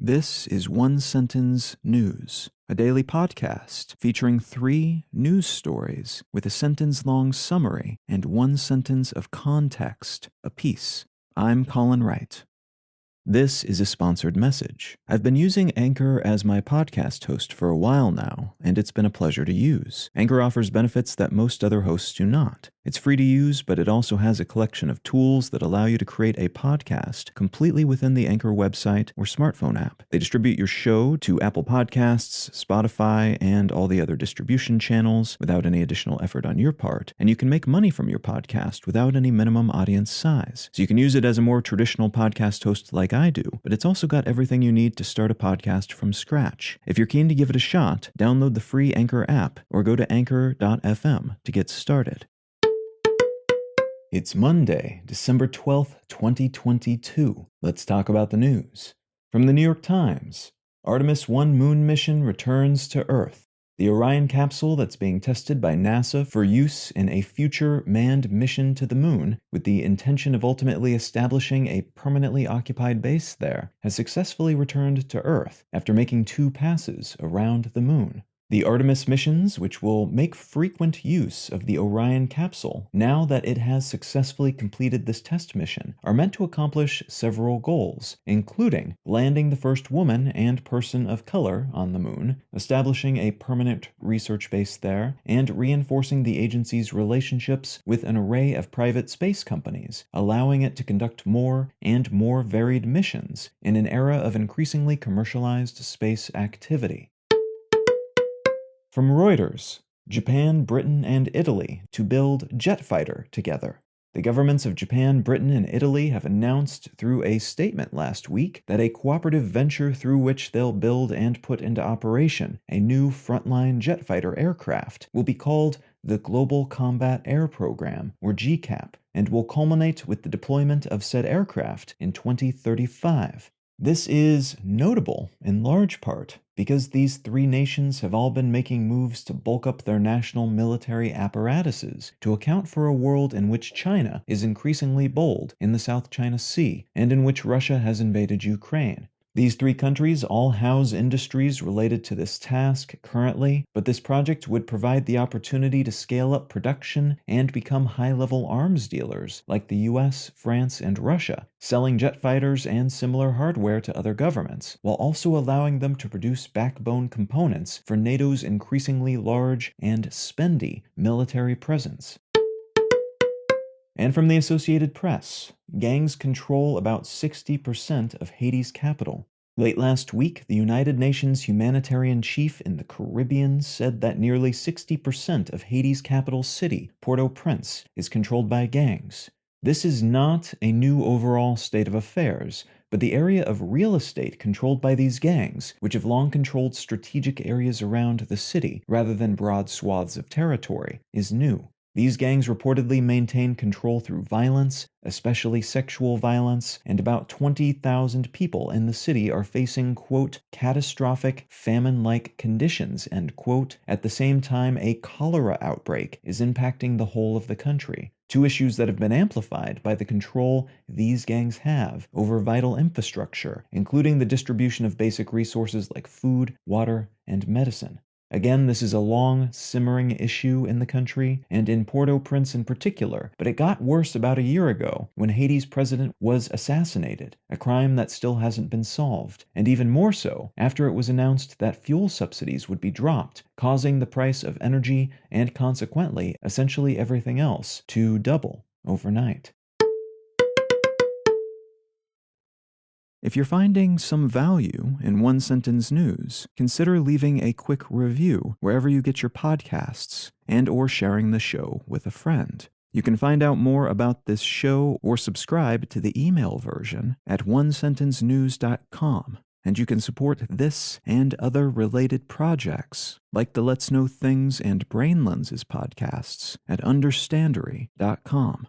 This is One Sentence News, a daily podcast featuring 3 news stories with a sentence-long summary and 1 sentence of context apiece. I'm Colin Wright. This is a sponsored message. I've been using Anchor as my podcast host for a while now, and it's been a pleasure to use. Anchor offers benefits that most other hosts do not. It's free to use, but it also has a collection of tools that allow you to create a podcast completely within the Anchor website or smartphone app. They distribute your show to Apple Podcasts, Spotify, and all the other distribution channels without any additional effort on your part, and you can make money from your podcast without any minimum audience size. So you can use it as a more traditional podcast host like I do, but it's also got everything you need to start a podcast from scratch. If you're keen to give it a shot, download the free Anchor app or go to anchor.fm to get started. It's Monday, December 12th, 2022. Let's talk about the news. From the New York Times, Artemis 1 moon mission returns to Earth. The Orion capsule that's being tested by NASA for use in a future manned mission to the moon, with the intention of ultimately establishing a permanently occupied base there, has successfully returned to Earth after making 2 passes around the moon. The Artemis missions, which will make frequent use of the Orion capsule now that it has successfully completed this test mission, are meant to accomplish several goals, including landing the first woman and person of color on the moon, establishing a permanent research base there, and reinforcing the agency's relationships with an array of private space companies, allowing it to conduct more and more varied missions in an era of increasingly commercialized space activity. From Reuters, Japan, Britain, and Italy to build jet fighter together. The governments of Japan, Britain, and Italy have announced through a statement last week that a cooperative venture through which they'll build and put into operation a new frontline jet fighter aircraft will be called the Global Combat Air Program, or GCAP, and will culminate with the deployment of said aircraft in 2035. This is notable in large part because these 3 nations have all been making moves to bulk up their national military apparatuses to account for a world in which China is increasingly bold in the South China Sea and in which Russia has invaded Ukraine. These 3 countries all house industries related to this task currently, but this project would provide the opportunity to scale up production and become high-level arms dealers like the US, France, and Russia, selling jet fighters and similar hardware to other governments, while also allowing them to produce backbone components for NATO's increasingly large and spendy military presence. And from the Associated Press, gangs control about 60% of Haiti's capital. Late last week, the United Nations humanitarian chief in the Caribbean said that nearly 60% of Haiti's capital city, Port-au-Prince, is controlled by gangs. This is not a new overall state of affairs, but the area of real estate controlled by these gangs, which have long controlled strategic areas around the city rather than broad swaths of territory, is new. These gangs reportedly maintain control through violence, especially sexual violence, and about 20,000 people in the city are facing, quote, catastrophic famine-like conditions, end quote, at the same time a cholera outbreak is impacting the whole of the country. 2 issues that have been amplified by the control these gangs have over vital infrastructure, including the distribution of basic resources like food, water, and medicine. Again, this is a long, simmering issue in the country, and in Port-au-Prince in particular, but it got worse about a year ago when Haiti's president was assassinated, a crime that still hasn't been solved, and even more so after it was announced that fuel subsidies would be dropped, causing the price of energy and consequently essentially everything else to double overnight. If you're finding some value in One Sentence News, consider leaving a quick review wherever you get your podcasts and/or sharing the show with a friend. You can find out more about this show or subscribe to the email version at onesentencenews.com, and you can support this and other related projects like the Let's Know Things and Brain Lenses podcasts at understandery.com.